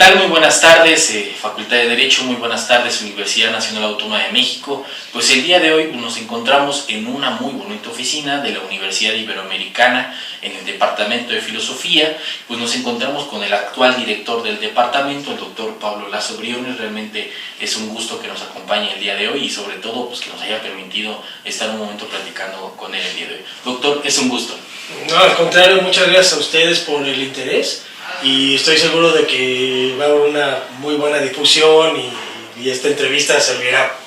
tal? Muy buenas tardes, Facultad de Derecho, muy buenas tardes, Universidad Nacional Autónoma de México. Pues el día de hoy nos encontramos en una muy bonita oficina de la Universidad Iberoamericana en el Departamento de Filosofía. Pues nos encontramos con el actual director del departamento, el doctor Pablo Lazo Briones. Realmente es un gusto que nos acompañe el día de hoy y sobre todo pues que nos haya permitido estar un momento platicando con él el día de hoy. Doctor, es un gusto. No, al contrario, muchas gracias a ustedes por el interés y estoy seguro de que va a haber una muy buena difusión y esta entrevista servirá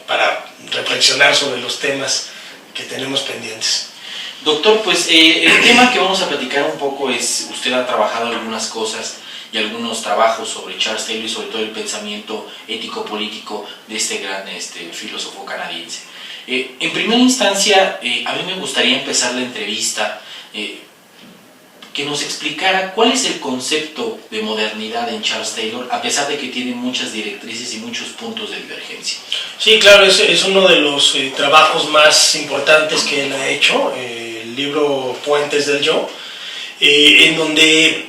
para reflexionar sobre los temas que tenemos pendientes. Doctor, pues el tema que vamos a platicar un poco es, usted ha trabajado algunas cosas y algunos trabajos sobre Charles Taylor y sobre todo el pensamiento ético-político de este gran filósofo canadiense. En primera instancia, a mí me gustaría empezar la entrevista que nos explicara cuál es el concepto de modernidad en Charles Taylor, a pesar de que tiene muchas directrices y muchos puntos de divergencia. Sí, claro, es uno de los trabajos más importantes que él ha hecho, el libro Puentes del Yo, en donde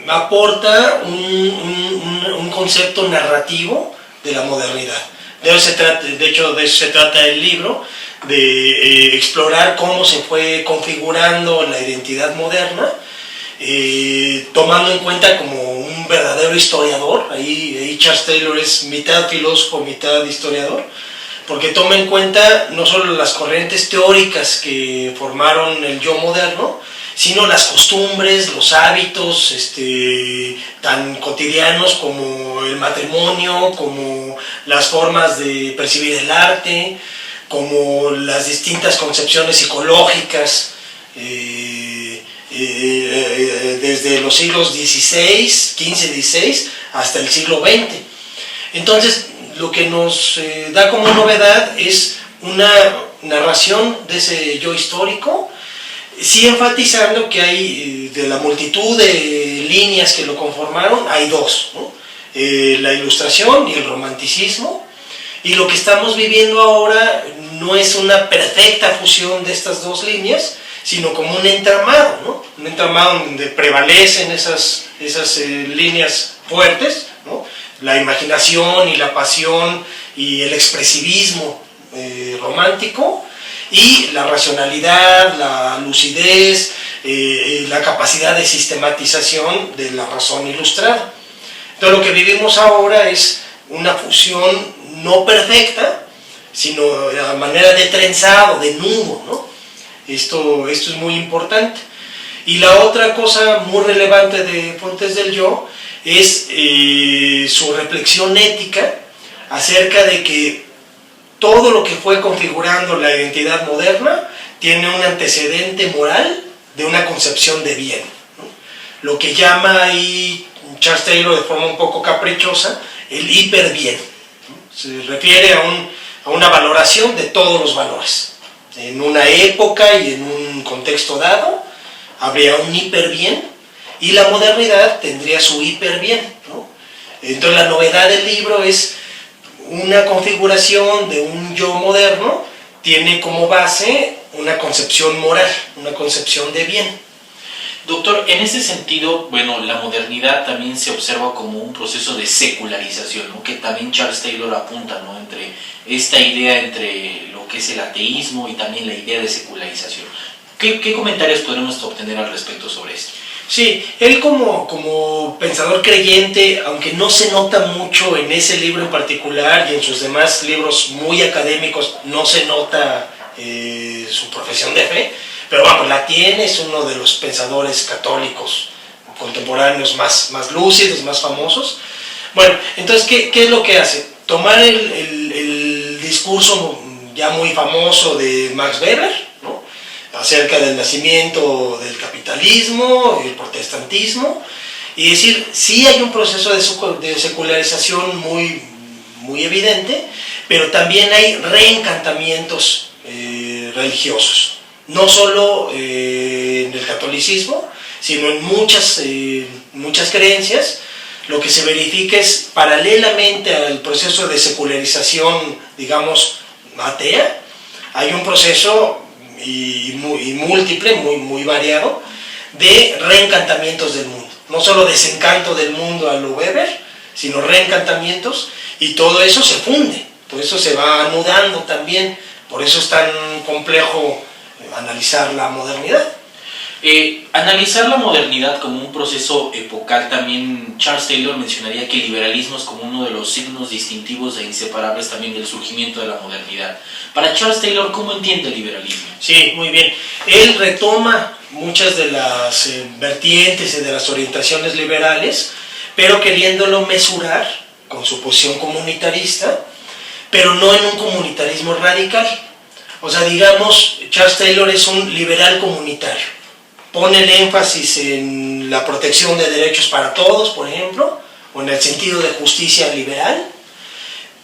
aporta un concepto narrativo de la modernidad. De hecho, de eso se trata el libro, de explorar cómo se fue configurando la identidad moderna, tomando en cuenta como un verdadero historiador. Ahí Charles Taylor es mitad filósofo, mitad historiador, porque toma en cuenta no solo las corrientes teóricas que formaron el yo moderno, sino las costumbres, los hábitos tan cotidianos como el matrimonio, como las formas de percibir el arte, como las distintas concepciones psicológicas, desde los siglos XV-XVI hasta el siglo XX. Entonces, lo que nos da como novedad es una narración de ese yo histórico, sí enfatizando que hay, de la multitud de líneas que lo conformaron, hay dos, ¿no? La ilustración y el romanticismo, y lo que estamos viviendo ahora no es una perfecta fusión de estas dos líneas, sino como un entramado, ¿no? Un entramado donde prevalecen esas líneas fuertes, ¿no? La imaginación y la pasión y el expresivismo romántico, y la racionalidad, la lucidez, la capacidad de sistematización de la razón ilustrada. Entonces lo que vivimos ahora es una fusión no perfecta, sino a manera de trenzado, de nudo, ¿no? Esto es muy importante. Y la otra cosa muy relevante de Puentes del Yo es su reflexión ética acerca de que todo lo que fue configurando la identidad moderna tiene un antecedente moral de una concepción de bien, ¿no? Lo que llama ahí Charles Taylor de forma un poco caprichosa el hiperbien, ¿no? Se refiere a una valoración de todos los valores. En una época y en un contexto dado habría un hiperbien y la modernidad tendría su hiperbien, ¿no? Entonces la novedad del libro es una configuración de un yo moderno, tiene como base una concepción moral, una concepción de bien. Doctor, en ese sentido, bueno, la modernidad también se observa como un proceso de secularización, ¿no? Que también Charles Taylor apunta, ¿no? Entre esta idea entre lo que es el ateísmo y también la idea de secularización. ¿Qué comentarios podremos obtener al respecto sobre esto? Sí, él como pensador creyente, aunque no se nota mucho en ese libro en particular y en sus demás libros muy académicos, no se nota su profesión de fe, pero vamos, la tiene, es uno de los pensadores católicos contemporáneos más lúcidos, más famosos. Bueno, entonces, ¿qué es lo que hace? Tomar el discurso ya muy famoso de Max Weber, ¿no? Acerca del nacimiento del capitalismo, el protestantismo, y decir, sí hay un proceso de secularización muy evidente, pero también hay reencantamientos religiosos, no solo en el catolicismo, sino en muchas creencias. Lo que se verifica es, paralelamente al proceso de secularización, digamos, atea, hay un proceso y múltiple, muy variado, de reencantamientos del mundo. no solo desencanto del mundo a lo Weber, sino reencantamientos, y todo eso se funde, todo eso se va anudando también, por eso es tan complejo analizar la modernidad. Analizar la modernidad como un proceso epocal, también Charles Taylor mencionaría que el liberalismo es como uno de los signos distintivos e inseparables también del surgimiento de la modernidad. Para Charles Taylor, ¿cómo entiende el liberalismo? Sí, muy bien. Él retoma muchas de las vertientes y de las orientaciones liberales, pero queriéndolo mesurar con su posición comunitarista, pero no en un comunitarismo radical. O sea, digamos, Charles Taylor es un liberal comunitario. Pone el énfasis en la protección de derechos para todos, por ejemplo, o en el sentido de justicia liberal,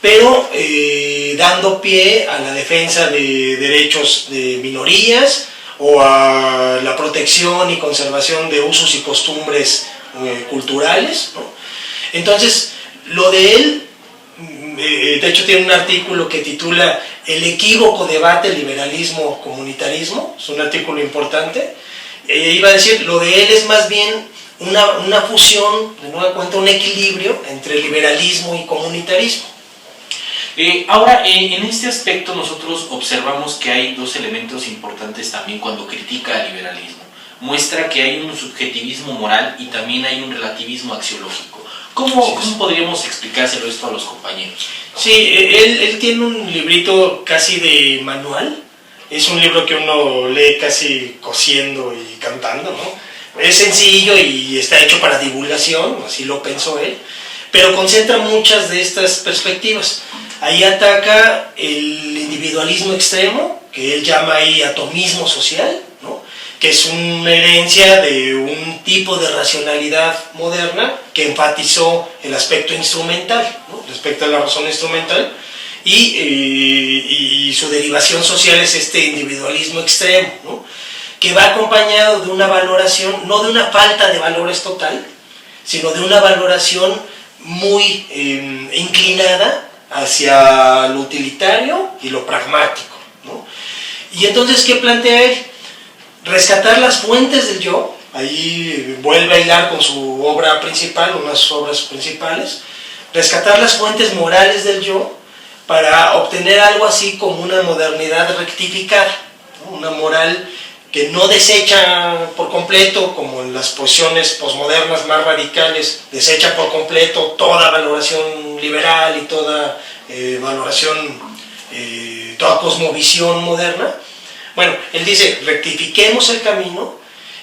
pero dando pie a la defensa de derechos de minorías o a la protección y conservación de usos y costumbres culturales, ¿no? Entonces, lo de él, de hecho tiene un artículo que titula El equívoco debate liberalismo-comunitarismo, es un artículo importante. Iba a decir, lo de él es más bien una fusión, de nueva cuenta un equilibrio entre liberalismo y comunitarismo. Ahora, en este aspecto nosotros observamos que hay dos elementos importantes también cuando critica el liberalismo. Muestra que hay un subjetivismo moral y también hay un relativismo axiológico. ¿Cómo podríamos explicárselo esto a los compañeros? Sí, él tiene un librito casi de manual. Es un libro que uno lee casi cosiendo y cantando, ¿no? Es sencillo y está hecho para divulgación, así lo pensó él, pero concentra muchas de estas perspectivas. Ahí ataca el individualismo extremo, que él llama ahí atomismo social, ¿no? Que es una herencia de un tipo de racionalidad moderna que enfatizó el aspecto instrumental, ¿no? Respecto a la razón instrumental. Y su derivación social es este individualismo extremo, ¿no? Que va acompañado de una valoración, no de una falta de valores total, sino de una valoración muy inclinada hacia lo utilitario y lo pragmático, ¿no? Y entonces, ¿qué plantea él? Rescatar las fuentes del yo, ahí vuelve a hilar con su obra principal, unas obras principales, rescatar las fuentes morales del yo, para obtener algo así como una modernidad rectificada, ¿no? Una moral que no desecha por completo, como en las posiciones posmodernas más radicales, desecha por completo toda valoración liberal y toda toda cosmovisión moderna. Bueno, él dice, rectifiquemos el camino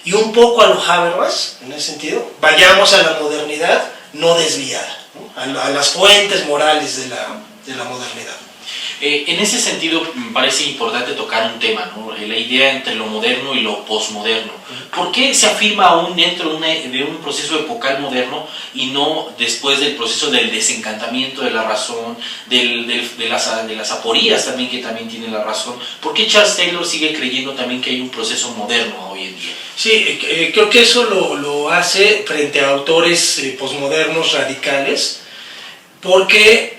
y un poco a lo Habermas, en ese sentido, vayamos a la modernidad no desviada, ¿no? A las fuentes morales de la modernidad. En ese sentido me parece importante tocar un tema, ¿no? La idea entre lo moderno y lo posmoderno. ¿Por qué se afirma aún dentro de un proceso epocal moderno y no después del proceso del desencantamiento de la razón, de las aporías también que también tiene la razón? ¿Por qué Charles Taylor sigue creyendo también que hay un proceso moderno hoy en día? Sí, creo que eso lo hace frente a autores posmodernos radicales, porque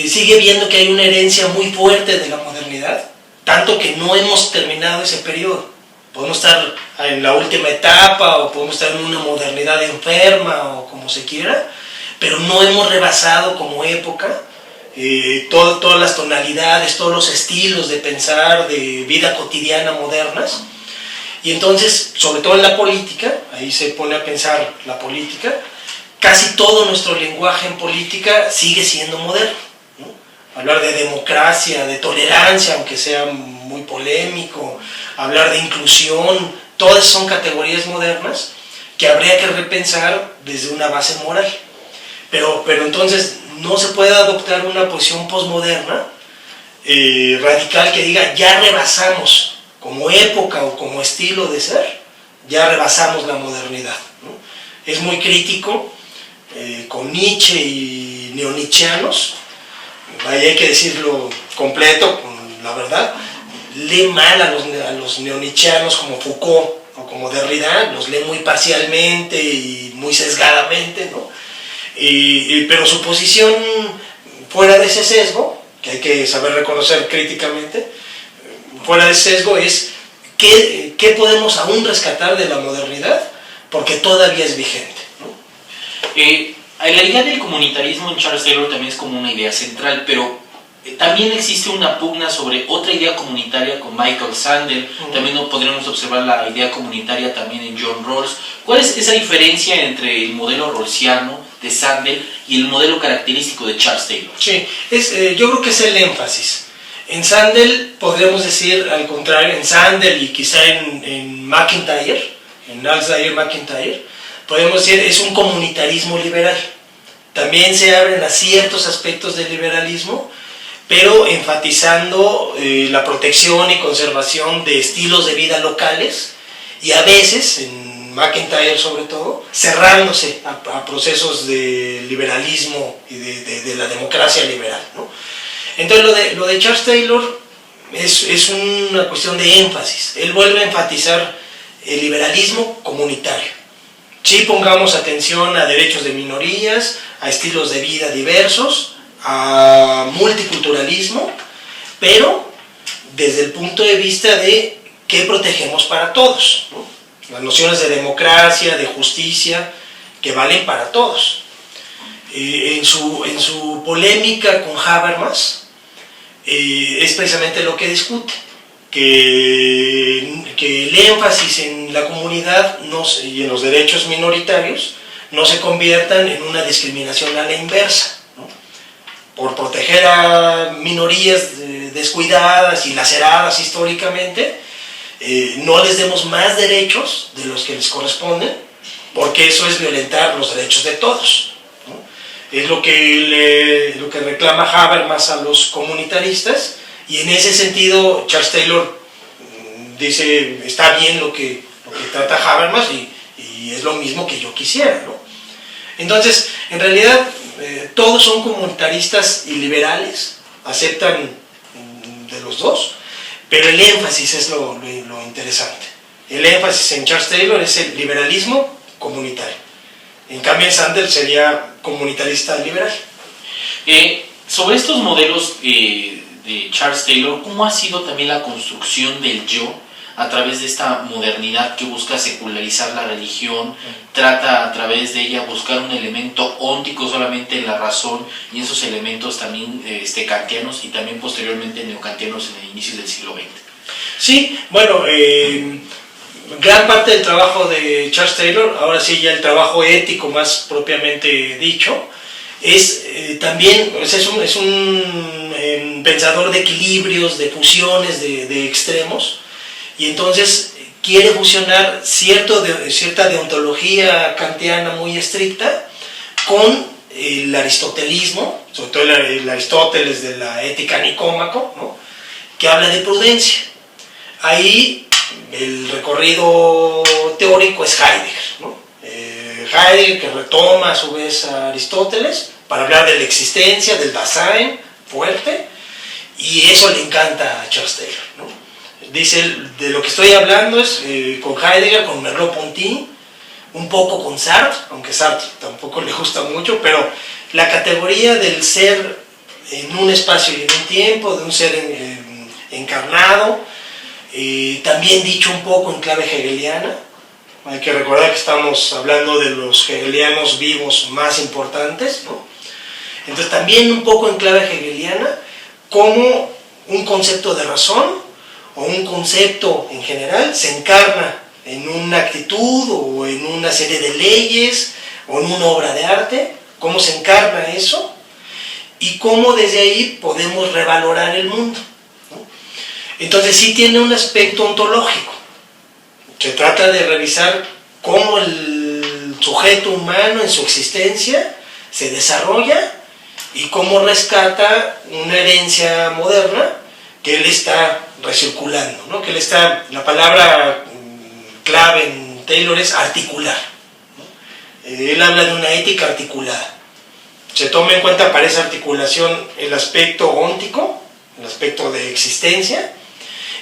sigue viendo que hay una herencia muy fuerte de la modernidad, tanto que no hemos terminado ese periodo. Podemos estar en la última etapa o podemos estar en una modernidad enferma o como se quiera, pero no hemos rebasado como época todas las tonalidades, todos los estilos de pensar, de vida cotidiana modernas. Y entonces, sobre todo en la política, ahí se pone a pensar la política, casi todo nuestro lenguaje en política sigue siendo moderno, ¿no? Hablar de democracia, de tolerancia, aunque sea muy polémico, hablar de inclusión, todas son categorías modernas que habría que repensar desde una base moral. Pero entonces no se puede adoptar una posición posmoderna radical que diga ya rebasamos como época o como estilo de ser, ya rebasamos la modernidad, ¿no? Es muy crítico con Nietzsche y neonietzscheanos, hay que decirlo completo, la verdad, lee mal a los neonietzscheanos como Foucault o como Derrida, los lee muy parcialmente y muy sesgadamente, ¿no? Pero su posición fuera de ese sesgo, que hay que saber reconocer críticamente, fuera de ese sesgo es ¿qué podemos aún rescatar de la modernidad? porque todavía es vigente, ¿no? La idea del comunitarismo en Charles Taylor también es como una idea central, pero también existe una pugna sobre otra idea comunitaria con Michael Sandel. También podríamos observar la idea comunitaria también en John Rawls. ¿Cuál es esa diferencia entre el modelo rawlsiano de Sandel y el modelo característico de Charles Taylor? Sí, yo creo que es el énfasis. En Sandel podríamos decir al contrario, en Sandel y quizá en MacIntyre, en Alexander MacIntyre, podemos decir es un comunitarismo liberal. También se abren a ciertos aspectos del liberalismo, pero enfatizando la protección y conservación de estilos de vida locales y a veces, en MacIntyre sobre todo, cerrándose a procesos de liberalismo y de la democracia liberal, ¿no? Entonces lo de Charles Taylor es una cuestión de énfasis. Él vuelve a enfatizar el liberalismo comunitario. Sí, pongamos atención a derechos de minorías, a estilos de vida diversos, a multiculturalismo, pero desde el punto de vista de qué protegemos para todos, ¿no? Las nociones de democracia, de justicia, que valen para todos. En su polémica con Habermas, es precisamente lo que discute, que el énfasis en la comunidad y en los derechos minoritarios no se conviertan en una discriminación a la inversa, ¿no? Por proteger a minorías descuidadas y laceradas históricamente, no les demos más derechos de los que les corresponden, porque eso es violentar los derechos de todos, ¿no? Es lo que reclama Habermas a los comunitaristas, y en ese sentido Charles Taylor dice, está bien lo que trata Habermas y es lo mismo que yo quisiera, ¿no? Entonces, en realidad, todos son comunitaristas y liberales, aceptan de los dos, pero el énfasis es lo interesante. El énfasis en Charles Taylor es el liberalismo comunitario. En cambio, en Sandel sería comunitarista liberal. Sobre estos modelos de Charles Taylor, ¿cómo ha sido también la construcción del yo a través de esta modernidad que busca secularizar la religión, trata a través de ella buscar un elemento óntico solamente en la razón, y esos elementos también kantianos y también posteriormente neokantianos en el inicio del siglo XX? Sí, bueno, gran parte del trabajo de Charles Taylor, ahora sí ya el trabajo ético más propiamente dicho, es también es un pensador de equilibrios, de fusiones, de extremos, y entonces quiere fusionar cierta deontología kantiana muy estricta con el aristotelismo, sobre todo el Aristóteles de la ética nicómaco, ¿no? Que habla de prudencia. Ahí el recorrido teórico es Heidegger, ¿no? Heidegger, que retoma a su vez a Aristóteles para hablar de la existencia, del Dasein fuerte, y eso le encanta a Charles Taylor, ¿no? Dice, de lo que estoy hablando es con Heidegger, con Merleau-Ponty, un poco con Sartre, aunque Sartre tampoco le gusta mucho, pero la categoría del ser en un espacio y en un tiempo, de un ser encarnado, también dicho un poco en clave hegeliana. Hay que recordar que estamos hablando de los hegelianos vivos más importantes, ¿no? Entonces también un poco en clave hegeliana, como un concepto de razón o un concepto en general se encarna en una actitud o en una serie de leyes o en una obra de arte, cómo se encarna eso y cómo desde ahí podemos revalorar el mundo, ¿no? Entonces sí tiene un aspecto ontológico. Se trata de revisar cómo el sujeto humano en su existencia se desarrolla y cómo rescata una herencia moderna que él está recirculando, ¿no? Que él está, la palabra clave en Taylor es articular, ¿no? Él habla de una ética articulada. Se toma en cuenta para esa articulación el aspecto óntico, el aspecto de existencia,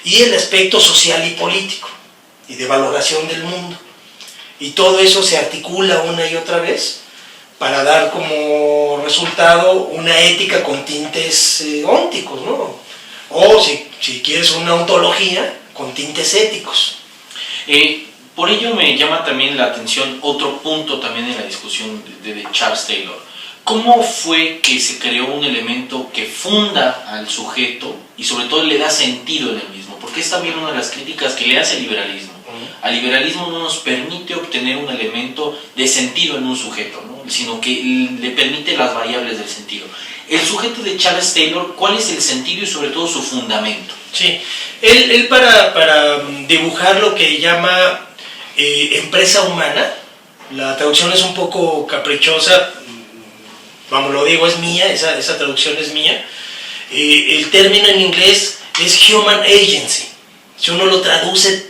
y el aspecto social y político, y de valoración del mundo. Y todo eso se articula una y otra vez para dar como resultado una ética con tintes ónticos, ¿no? O si quieres una ontología con tintes éticos. Por ello me llama también la atención otro punto también en la discusión de Charles Taylor. ¿Cómo fue que se creó un elemento que funda al sujeto y sobre todo le da sentido en el mismo? Porque es también una de las críticas que le hace el liberalismo. Al liberalismo no nos permite obtener un elemento de sentido en un sujeto, ¿no? Sino que le permite las variables del sentido. El sujeto de Charles Taylor, ¿cuál es el sentido y sobre todo su fundamento? Sí, él para dibujar lo que llama empresa humana, la traducción es un poco caprichosa, vamos, lo digo, es mía, esa traducción es mía. El término en inglés es human agency. Si uno lo traduce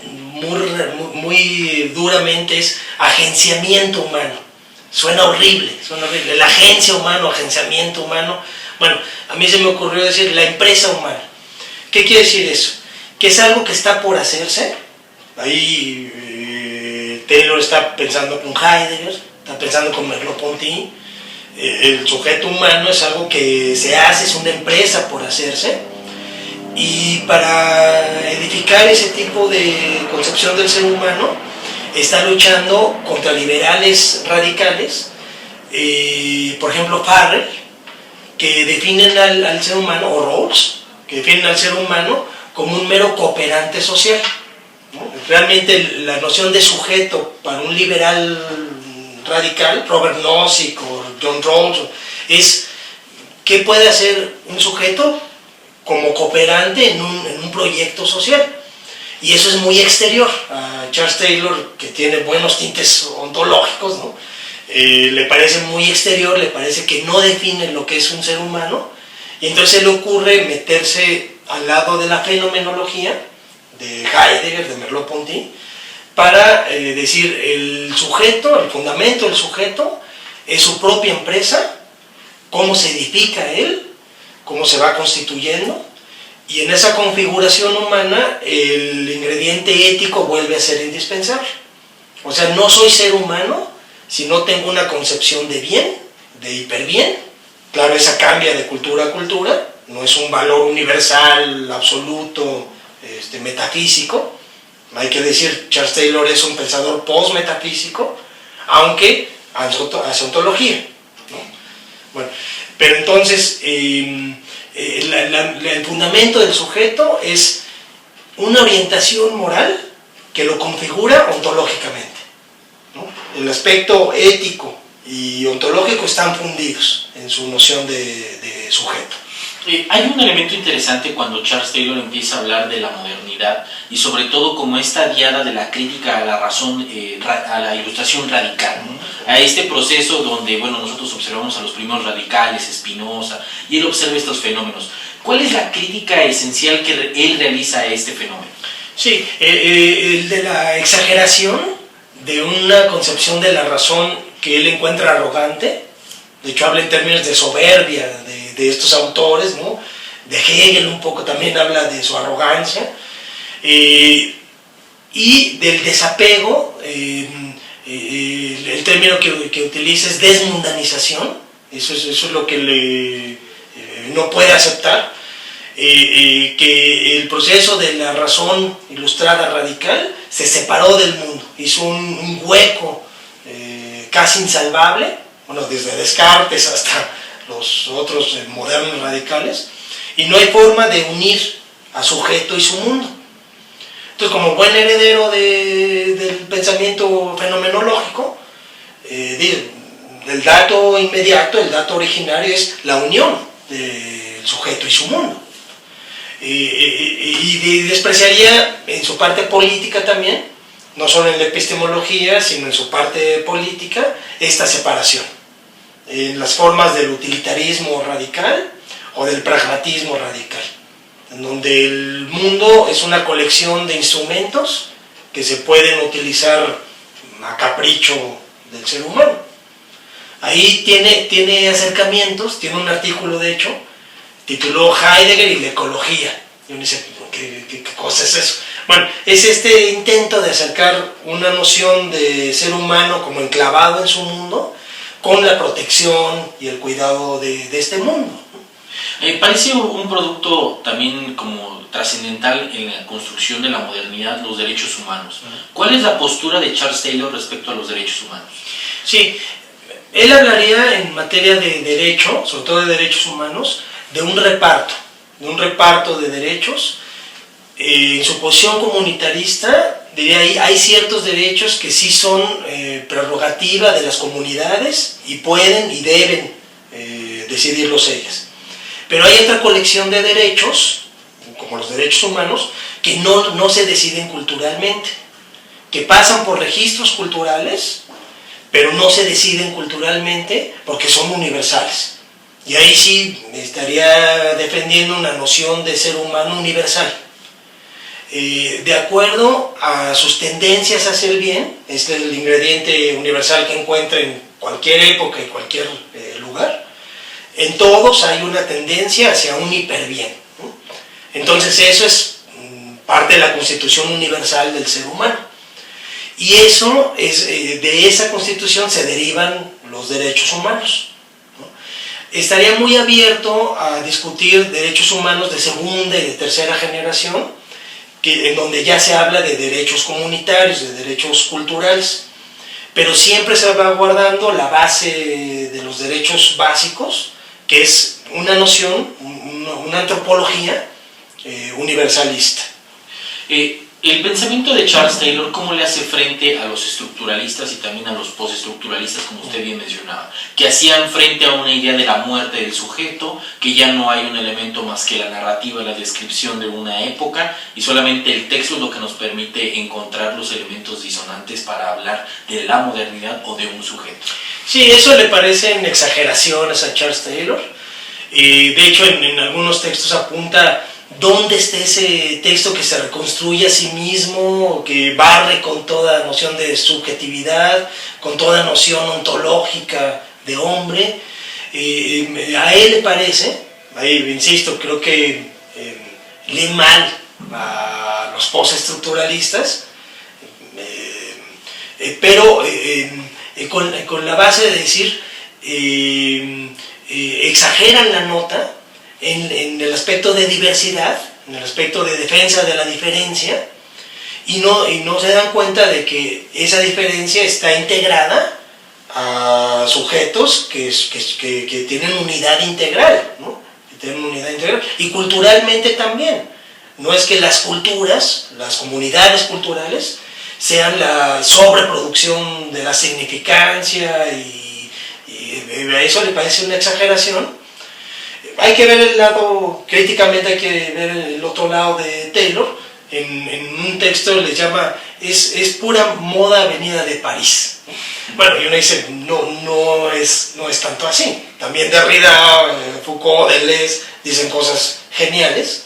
muy duramente, es agenciamiento humano. Suena horrible, la agencia humana, agenciamiento humano. Bueno, a mí se me ocurrió decir la empresa humana. ¿Qué quiere decir eso? Que es algo que está por hacerse. Ahí Taylor está pensando con Heidegger, está pensando con Merleau-Ponty. El sujeto humano es algo que se hace, es una empresa por hacerse. Y para edificar ese tipo de concepción del ser humano, está luchando contra liberales radicales, por ejemplo Farrell, que definen al ser humano, o Rawls, que definen al ser humano como un mero cooperante social, ¿no? Realmente la noción de sujeto para un liberal radical, Robert Nozick o John Rawls, es ¿qué puede hacer un sujeto como cooperante en un proyecto social? Y eso es muy exterior. A Charles Taylor, que tiene buenos tintes ontológicos, ¿no? Le parece muy exterior, le parece que no define lo que es un ser humano, y entonces le ocurre meterse al lado de la fenomenología de Heidegger, de Merleau-Ponty, para decir el sujeto, el fundamento del sujeto es su propia empresa, cómo se edifica él, cómo se va constituyendo, y en esa configuración humana el ingrediente ético vuelve a ser indispensable. O sea, no soy ser humano si no tengo una concepción de bien, de hiperbién. Claro, esa cambia de cultura a cultura, no es un valor universal, absoluto, metafísico. Hay que decir, Charles Taylor es un pensador post-metafísico, aunque hace ontología, ¿no? Bueno, pero entonces el fundamento del sujeto es una orientación moral que lo configura ontológicamente, ¿no? El aspecto ético y ontológico están fundidos en su noción de sujeto. Hay un elemento interesante cuando Charles Taylor empieza a hablar de la modernidad y sobre todo como esta diada de la crítica a la razón, a la ilustración radical, ¿no? A este proceso donde, bueno, nosotros observamos a los primeros radicales, Spinoza, y él observa estos fenómenos. ¿Cuál es la crítica esencial que él realiza a este fenómeno? Sí, el de la exageración de una concepción de la razón que él encuentra arrogante. De hecho habla en términos de soberbia de estos autores, ¿no? De Hegel un poco también habla de su arrogancia, y del desapego. El término que utiliza es desmundanización. Eso es lo que no puede aceptar, que el proceso de la razón ilustrada radical se separó del mundo, hizo un hueco casi insalvable, bueno, desde Descartes hasta los otros modernos radicales, y no hay forma de unir a sujeto y su mundo. Entonces, como buen heredero del pensamiento fenomenológico, el dato inmediato, el dato originario es la unión del sujeto y su mundo. Y despreciaría en su parte política también, no solo en la epistemología, sino en su parte política, esta separación. En las formas del utilitarismo radical o del pragmatismo radical, en donde el mundo es una colección de instrumentos que se pueden utilizar a capricho del ser humano. Ahí tiene acercamientos, tiene un artículo de hecho, tituló Heidegger y la ecología. Y uno dice, ¿qué cosa es eso? Bueno, es este intento de acercar una noción de ser humano como enclavado en su mundo con la protección y el cuidado de este mundo. Parece un producto también como trascendental en la construcción de la modernidad, los derechos humanos. ¿Cuál es la postura de Charles Taylor respecto a los derechos humanos? Sí, él hablaría en materia de derecho, sobre todo de derechos humanos, de un reparto de derechos. En su posición comunitarista, diría ahí, hay ciertos derechos que sí son prerrogativa de las comunidades y pueden y deben decidirlos ellas. Pero hay otra colección de derechos, como los derechos humanos, que no se deciden culturalmente, que pasan por registros culturales, pero no se deciden culturalmente porque son universales. Y ahí sí estaría defendiendo una noción de ser humano universal. De acuerdo a sus tendencias hacia el bien, es el ingrediente universal que encuentra en cualquier época y cualquier lugar. En todos hay una tendencia hacia un hiperbién, ¿no? Entonces eso es parte de la constitución universal del ser humano. Y eso es, de esa constitución se derivan los derechos humanos, ¿no? Estaría muy abierto a discutir derechos humanos de segunda y de tercera generación, en donde ya se habla de derechos comunitarios, de derechos culturales, pero siempre se va guardando la base de los derechos básicos, que es una noción, una antropología universalista. El pensamiento de Charles Taylor, ¿cómo le hace frente a los estructuralistas y también a los postestructuralistas, como usted bien mencionaba, que hacían frente a una idea de la muerte del sujeto, que ya no hay un elemento más que la narrativa, la descripción de una época, y solamente el texto es lo que nos permite encontrar los elementos disonantes para hablar de la modernidad o de un sujeto? Sí, eso le parecen exageraciones a Charles Taylor. De hecho, en algunos textos apunta dónde está ese texto que se reconstruye a sí mismo, que barre con toda noción de subjetividad, con toda noción ontológica de hombre. A él le parece, ahí insisto, creo que lee mal a los postestructuralistas, pero con la base de decir, exageran la nota en el aspecto de diversidad, en el aspecto de defensa de la diferencia, y no se dan cuenta de que esa diferencia está integrada a sujetos que tienen unidad integral, ¿no? Que tienen unidad integral, y culturalmente también. No es que las culturas, las comunidades culturales, sean la sobreproducción de la significancia, y a eso le parece una exageración. Hay que ver el lado, críticamente hay que ver el otro lado de Taylor. En un texto le llama, es pura moda venida de París. Bueno, y uno dice, no es tanto así. También Derrida, Foucault, Deleuze dicen cosas geniales.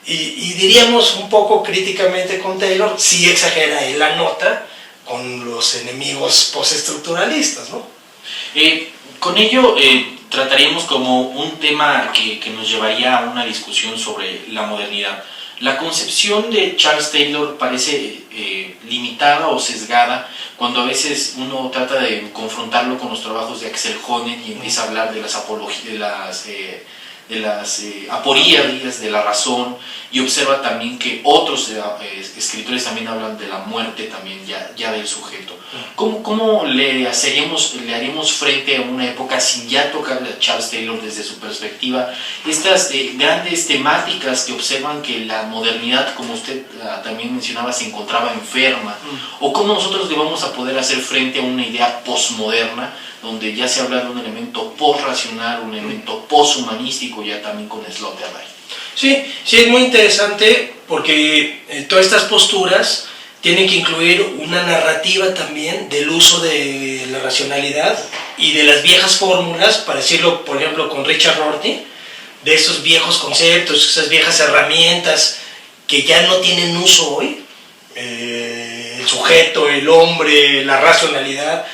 Y diríamos un poco críticamente con Taylor, sí exagera él la nota con los enemigos postestructuralistas, ¿no? Con ello trataríamos como un tema que nos llevaría a una discusión sobre la modernidad. La concepción de Charles Taylor parece limitada o sesgada cuando a veces uno trata de confrontarlo con los trabajos de Axel Honneth y empieza a hablar de las apologías, de las aporías de la razón, y observa también que otros escritores también hablan de la muerte también ya del sujeto. ¿Cómo le haríamos frente a una época sin ya tocar a Charles Taylor desde su perspectiva estas grandes temáticas que observan que la modernidad, como usted también mencionaba, se encontraba enferma? ¿O cómo nosotros le vamos a poder hacer frente a una idea posmoderna donde ya se habla de un elemento post-racional, un elemento post-humanístico, ya también con Sloterdijk? Sí, es muy interesante porque todas estas posturas tienen que incluir una narrativa también del uso de la racionalidad y de las viejas fórmulas, para decirlo, por ejemplo, con Richard Rorty, de esos viejos conceptos, esas viejas herramientas que ya no tienen uso hoy, el sujeto, el hombre, la racionalidad.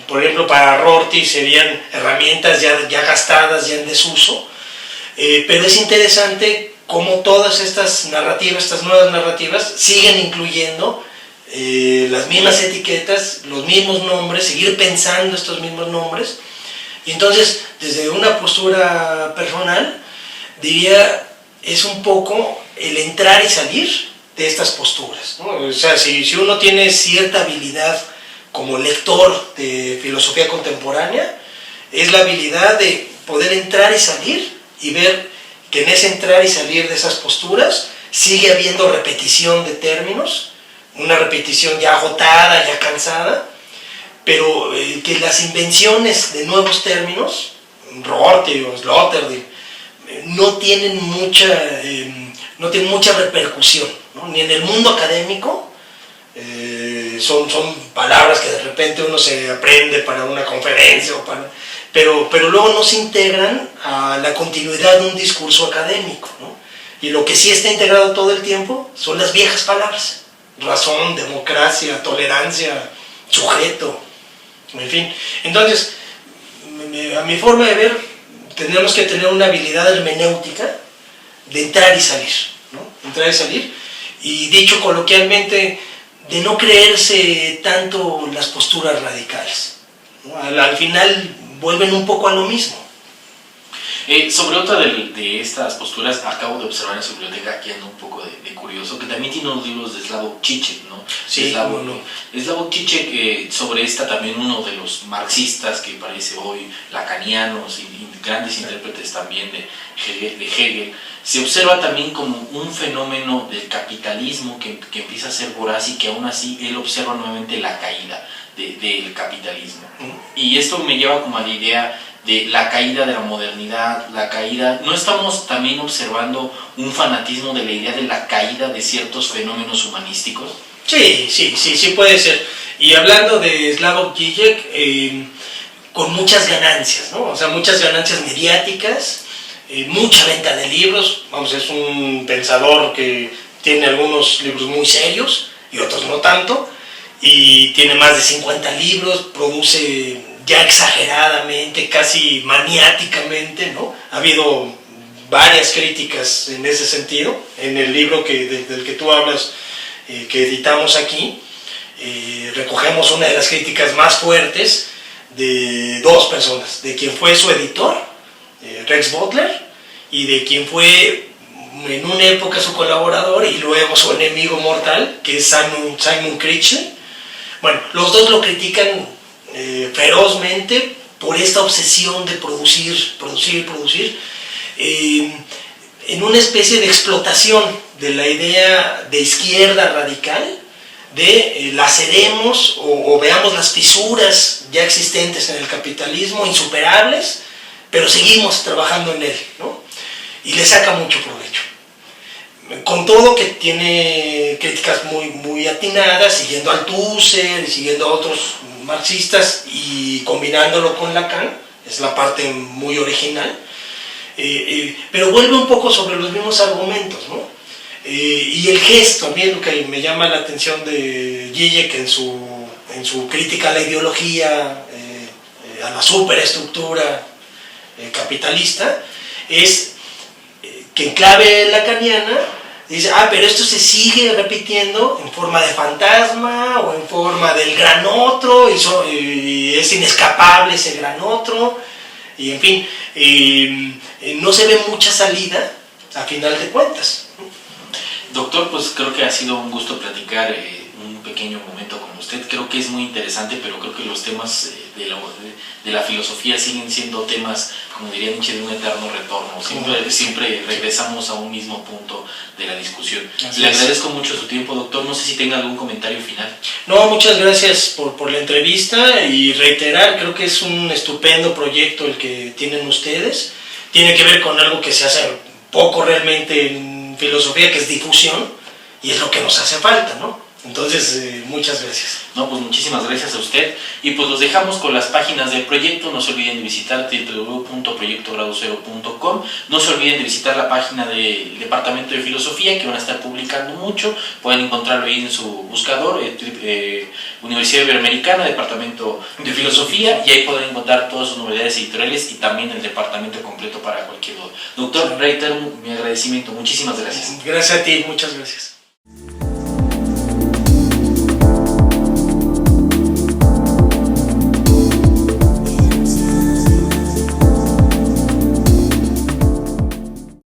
Por ejemplo, para Rorty serían herramientas ya gastadas, ya en desuso, pero es interesante cómo todas estas narrativas, estas nuevas narrativas, siguen incluyendo las mismas etiquetas, los mismos nombres, seguir pensando estos mismos nombres, Y entonces, desde una postura personal, diría, es un poco el entrar y salir de estas posturas, ¿no? O sea, si uno tiene cierta habilidad como lector de filosofía contemporánea, es la habilidad de poder entrar y salir y ver que en ese entrar y salir de esas posturas sigue habiendo repetición de términos, una repetición ya agotada, ya cansada, pero que las invenciones de nuevos términos, Rorty o Sloterdijk, no tienen mucha repercusión, ¿no? Ni en el mundo académico, son palabras que de repente uno se aprende para una conferencia, pero luego no se integran a la continuidad de un discurso académico, ¿no? Y lo que sí está integrado todo el tiempo son las viejas palabras: razón, democracia, tolerancia, sujeto, en fin. Entonces, a mi forma de ver, tenemos que tener una habilidad hermenéutica de entrar y salir, ¿no? Entrar y salir, y dicho coloquialmente, de no creerse tanto las posturas radicales, ¿no? Al final vuelven un poco a lo mismo. Sobre otra de estas posturas, acabo de observar en su biblioteca, aquí ando un poco de curioso, que también tiene unos libros de Slavoj Žižek, ¿no? Sí, Slavoj Žižek, sobre esta también uno de los marxistas que parece hoy lacanianos y grandes intérpretes también de Hegel, se observa también como un fenómeno del capitalismo que empieza a ser voraz y que aún así él observa nuevamente la caída del capitalismo. Y esto me lleva como a la idea de la caída de la modernidad, la caída. ¿No estamos también observando un fanatismo de la idea de la caída de ciertos fenómenos humanísticos? Sí puede ser. Y hablando de Slavoj Žižek, con muchas ganancias, ¿no? O sea, muchas ganancias mediáticas, mucha venta de libros. Vamos, es un pensador que tiene algunos libros muy serios y otros no tanto, y tiene más de 50 libros, produce ya exageradamente, casi maniáticamente, ¿no? Ha habido varias críticas en ese sentido. En el libro del que tú hablas, que editamos aquí, recogemos una de las críticas más fuertes de dos personas: de quien fue su editor, Rex Butler, y de quien fue en una época su colaborador y luego su enemigo mortal, que es Simon Critchley. Bueno, los dos lo critican ferozmente por esta obsesión de producir, en una especie de explotación de la idea de izquierda radical, de laceremos o veamos las fisuras ya existentes en el capitalismo, insuperables, pero seguimos trabajando en él, ¿no? Y le saca mucho provecho. Con todo que tiene críticas muy atinadas, siguiendo a Althusser y siguiendo a otros marxistas y combinándolo con Lacan, es la parte muy original, pero vuelve un poco sobre los mismos argumentos, ¿no? Y el gesto, a mí lo que me llama la atención de Žižek en su crítica a la ideología, a la superestructura capitalista, es que en clave lacaniana dice: pero esto se sigue repitiendo en forma de fantasma o en forma del gran otro, y es inescapable ese gran otro, y en fin, no se ve mucha salida a final de cuentas. Doctor, pues creo que ha sido un gusto platicar un pequeño momento con usted. Creo que es muy interesante, pero creo que los temas de la filosofía siguen siendo temas, como diría Nietzsche, de un eterno retorno. Siempre regresamos a un mismo punto de la discusión. Le agradezco mucho su tiempo, doctor. No sé si tenga algún comentario final. No, muchas gracias por la entrevista, y reiterar, creo que es un estupendo proyecto el que tienen ustedes. Tiene que ver con algo que se hace poco realmente en filosofía, que es difusión, y es lo que nos hace falta, ¿no? Entonces, muchas gracias. No, pues muchísimas gracias a usted, y pues los dejamos con las páginas del proyecto. No se olviden de visitar www.proyectogradocero.com. No se olviden de visitar la página del Departamento de Filosofía, que van a estar publicando mucho. Pueden encontrarlo ahí en su buscador, Universidad Iberoamericana, Departamento de Filosofía, y ahí pueden encontrar todas sus novedades editoriales y también el departamento completo para cualquier duda. Doctor, reitero mi agradecimiento. Muchísimas gracias. Gracias a ti, muchas gracias.